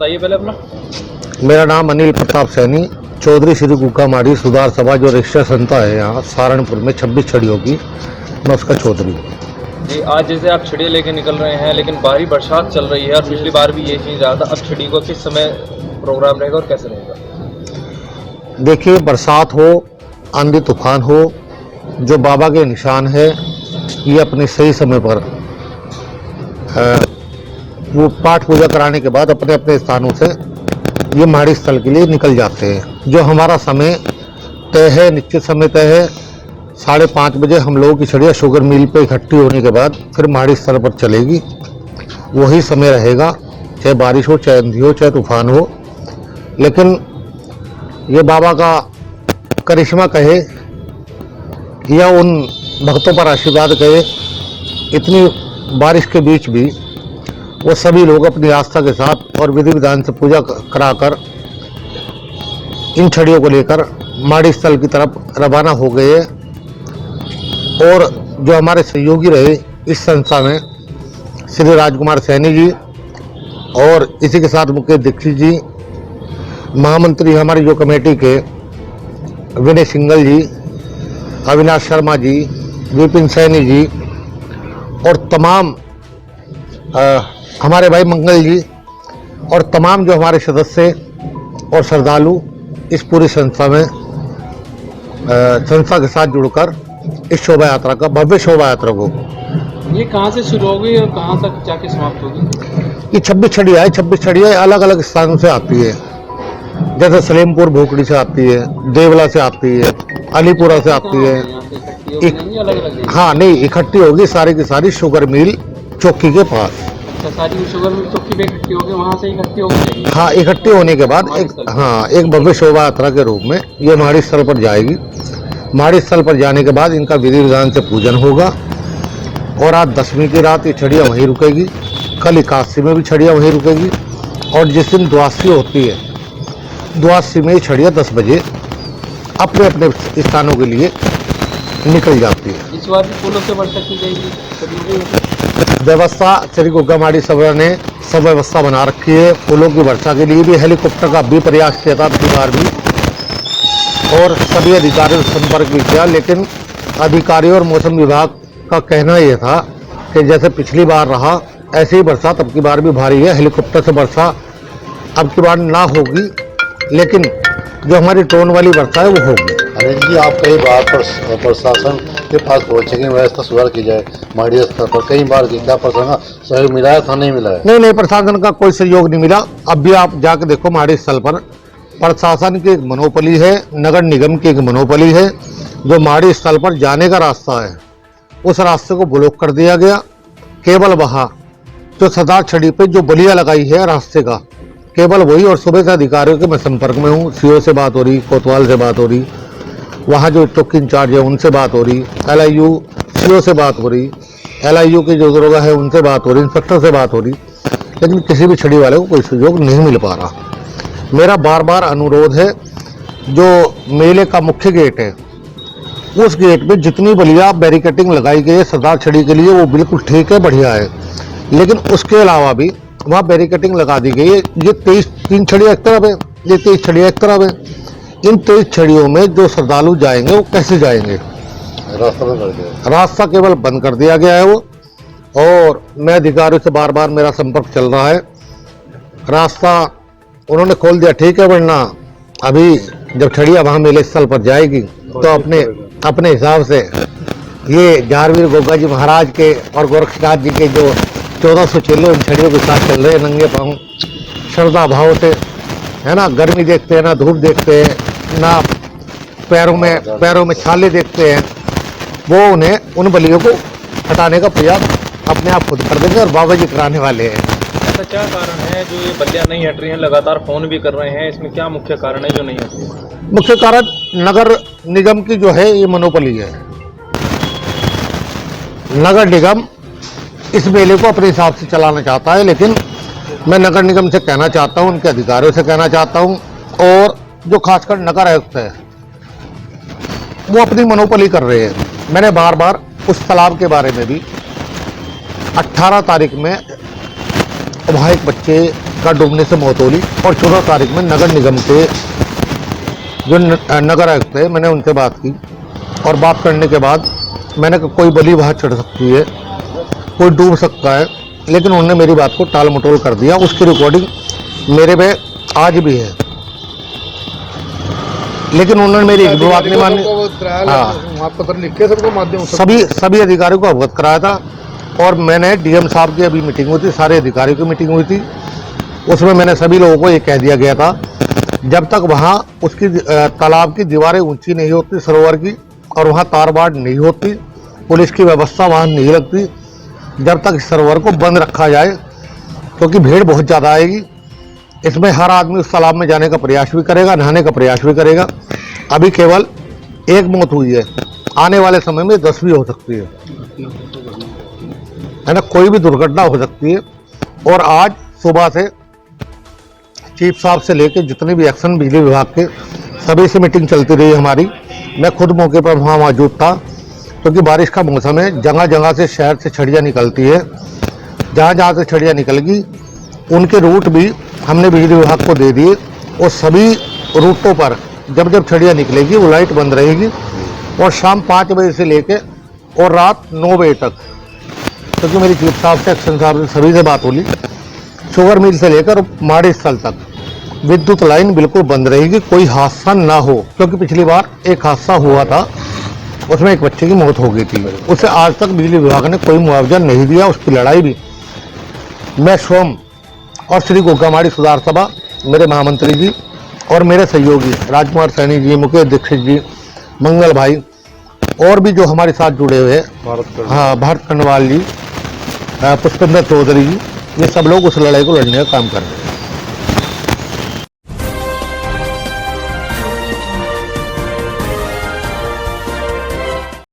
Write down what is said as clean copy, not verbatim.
बताइए पहले अपना। मेरा नाम अनिल प्रताप सैनी, चौधरी श्री गुग्गामाड़ी सुधार सभा जो रिक्शा संस्था है यहाँ सहारनपुर में 26 छड़ियों की, मैं उसका चौधरी हूँ। जी, आज जैसे आप छड़ियाँ लेके निकल रहे हैं, लेकिन भारी बरसात चल रही है और पिछली बार भी ये चीज़ रहा था। अब छड़ी को किस समय प्रोग्राम रहेगा और कैसे रहेगा? देखिए, बरसात हो, आंधी तूफान हो, जो बाबा के निशान है ये अपने सही समय पर वो पाठ पूजा कराने के बाद अपने अपने स्थानों से ये माड़ी स्थल के लिए निकल जाते हैं। जो हमारा समय तय है, निश्चित समय तय है, 5:30 बजे हम लोगों की छड़ियाँ शुगर मिल पे इकट्ठी होने के बाद फिर माड़ी स्थल पर चलेगी। वही समय रहेगा, चाहे बारिश हो, चाहे आंधी हो, चाहे तूफान हो। लेकिन ये बाबा का करिश्मा कहे या उन भक्तों पर आशीर्वाद कहे, इतनी बारिश के बीच भी वो सभी लोग अपनी आस्था के साथ और विधि विधान से पूजा कराकर इन छड़ियों को लेकर माड़ी स्थल की तरफ रवाना हो गए। और जो हमारे सहयोगी रहे इस संस्था में श्री राजकुमार सैनी जी और इसी के साथ मुकेश दीक्षित जी, महामंत्री हमारी जो कमेटी के विनय सिंगल जी, अविनाश शर्मा जी, विपिन सैनी जी और तमाम हमारे भाई मंगल जी और तमाम जो हमारे सदस्य और श्रद्धालु इस पूरी संस्था में संस्था के साथ जुड़कर इस शोभा यात्रा का, भव्य शोभा यात्रा को, ये कहाँ से शुरू होगी और कहाँ तक जाके समाप्त होगी? ये 26 छड़ियाँ है। 26 छड़ियाँ अलग अलग स्थानों से आती है, जैसे सलेमपुर भोकड़ी से आती है, देवला से आती है, अलीपुरा से आती है। हाँ नहीं, इकट्ठी होगी सारी की सारी शुगर मिल चौकी के पास। सारी शुगर मिल चौकी पे इकट्ठी होगी, वहाँ से इकट्ठी होगी। हाँ, इकट्ठी होने के बाद एक भव्य शोभा यात्रा के रूप में ये माड़ी स्थल पर जाएगी। माड़ी स्थल पर जाने के बाद इनका विधि विधान से पूजन होगा और आज 10वीं की रात ये छड़ियाँ वहीं रुकेगी। कल एकादशी में भी छड़ियाँ वहीं रुकेगी और जिस दिन द्वादशी होती है, द्वादशी में ये छड़ियाँ 10 बजे अपने अपने स्थानों के लिए निकल जाती है। इस बार भी फूलों से वर्षा की जाएगी। व्यवस्था श्री गुग्गामाड़ी सभा ने सब व्यवस्था बना रखी है। फूलों की वर्षा के लिए भी हेलीकॉप्टर का भी प्रयास किया था पिछली बार भी, और सभी अधिकारियों से संपर्क भी किया। लेकिन अधिकारियों और मौसम विभाग का कहना यह था कि जैसे पिछली बार रहा ऐसे ही बरसात अब की बार भी भारी है। हेलीकॉप्टर से वर्षा अब की बार ना होगी, लेकिन जो हमारी ड्रोन वाली वर्षा है वो होगी। अनिल जी, आप कई बार प्रशासन के पास पहुंचे कि व्यवस्था सुधार की जाए माड़ी स्तर पर, कई बार क्या प्रशासन सहयोग मिला है था? नहीं मिला है? नहीं, प्रशासन का कोई सहयोग नहीं मिला। अब भी आप जाकर देखो, माड़ी स्थल पर प्रशासन की एक मोनोपोली है, नगर निगम की एक मोनोपोली है। जो माड़ी स्थल पर जाने का रास्ता है उस रास्ते को ब्लॉक कर दिया गया। केवल वहाँ जो सरदार छड़ी पे जो बलिया लगाई है रास्ते का, केवल वही। और सुबह से अधिकारियों के मैं संपर्क में हूँ, सीओ से बात हो रही, कोतवाल से बात हो रही, वहाँ जो चौकी इंचार्ज है उनसे बात हो रही, LIU सीओ से बात हो रही, LIU के जो दरोगा है उनसे बात हो रही, इंस्पेक्टर से बात हो रही, लेकिन किसी भी छड़ी वाले को कोई सहयोग नहीं मिल पा रहा। मेरा बार बार अनुरोध है, जो मेले का मुख्य गेट है उस गेट पे जितनी बलिया बैरिकेटिंग लगाई गई है सरदार छड़ी के लिए वो बिल्कुल ठीक है, बढ़िया है। लेकिन उसके अलावा भी वहाँ बैरिकेटिंग लगा दी गई है। ये 3 छड़ियाँ एक तरफ है, ये 23 छड़ियाँ एक तरफ है। इन 23 छड़ियों में जो श्रद्धालु जाएंगे वो कैसे जाएंगे? रास्ता बंद कर दिया, रास्ता केवल बंद कर दिया गया है वो। और मैं अधिकारियों से बार बार मेरा संपर्क चल रहा है, रास्ता उन्होंने खोल दिया ठीक है, वरना अभी जब छड़ियाँ वहाँ मेले स्थल पर जाएगी तो अपने हिसाब से ये जारवीर गोगा जी महाराज के और गोरक्षनाथ जी के जो 1400 चेले उन छड़ियों के साथ चल रहे हैं नंगे पाँव, श्रद्धा भाव से, है ना। गर्मी देखते हैं ना, धूप देखते हैं ना, पैरों में छाले देखते हैं। वो उन्हें उन बलियों को हटाने का प्रयास अपने आप खुद कर देंगे और बाबा जी कराने वाले हैं। ऐसा क्या कारण है जो ये बलियाँ नहीं हट रही हैं? लगातार फोन भी कर रहे हैं, इसमें क्या मुख्य कारण है जो नहीं हट रही? मुख्य कारण नगर निगम की जो है ये मोनोपोली है। नगर निगम इस मेले को अपने हिसाब से चलाना चाहता है, लेकिन मैं नगर निगम से कहना चाहता हूँ, उनके अधिकारियों से कहना चाहता हूँ, और जो खासकर नगर आयुक्त है वो अपनी मोनोपोली कर रहे हैं। मैंने बार बार उस तालाब के बारे में भी 18 तारीख में वहाँ एक बच्चे का डूबने से मौत होली। और 14 तारीख में नगर निगम के जो नगर आयुक्त थे, मैंने उनसे बात की और बात करने के बाद मैंने कहा कोई बलि वहाँ चढ़ सकती है, कोई डूब सकता है, लेकिन उन्होंने मेरी बात को टाल मटोल कर दिया। उसकी रिकॉर्डिंग मेरे पे आज भी है, लेकिन उन्होंने मेरी एक भी बात नहीं मानी। हाँ, पत्र लिख के सबको माध्यम सभी अधिकारियों को अवगत कराया था। और मैंने डीएम साहब की अभी मीटिंग हुई थी, सारे अधिकारियों की मीटिंग हुई थी, उसमें मैंने सभी लोगों को ये कह दिया गया था जब तक वहाँ उसकी तालाब की दीवारें ऊंची नहीं होती सरोवर की और वहाँ तार बाड़ नहीं होती, पुलिस की व्यवस्था वहाँ नहीं लगती, जब तक इस सरोवर को बंद रखा जाए, क्योंकि भीड़ बहुत ज़्यादा आएगी। इसमें हर आदमी उस तालाब में जाने का प्रयास भी करेगा, नहाने का प्रयास भी करेगा। अभी केवल एक मौत हुई है, आने वाले समय में 10 भी हो सकती है ना, कोई भी दुर्घटना हो सकती है। और आज सुबह से चीफ साहब से लेकर जितने भी एक्शन बिजली विभाग के सभी से मीटिंग चलती रही हमारी। मैं खुद मौके पर वहाँ मौजूद था, क्योंकि बारिश का मौसम है, जगह जगह से शहर से छड़ियाँ निकलती है। जहाँ जहाँ से छड़ियाँ निकलेगी उनके रूट भी हमने बिजली विभाग को दे दिए, और सभी रूटों पर जब जब छड़ियाँ निकलेगी वो लाइट बंद रहेगी। और शाम 5 बजे से लेके और रात 9 बजे तक, क्योंकि मेरी चीफ साहब से, एक्शन साहब से, सभी से बात होली, शुगर मिल से लेकर माड़ी स्थल तक विद्युत लाइन बिल्कुल बंद रहेगी, कोई हादसा ना हो। क्योंकि पिछली बार एक हादसा हुआ था, उसमें एक बच्चे की मौत हो गई थी, उसे आज तक बिजली विभाग ने कोई मुआवजा नहीं दिया। उसकी लड़ाई भी मैं स्वयं और श्री गोगामाड़ी सुधार सभा, मेरे महामंत्री जी और मेरे सहयोगी राजकुमार सैनी जी, मुकेश दीक्षित जी, मंगल भाई, और भी जो हमारे साथ जुड़े हुए हैं, हाँ, भारत कन्नवाल जी, पुष्पेंद्र चौधरी जी, ये सब लोग उस लड़ाई को लड़ने का काम कर रहे हैं।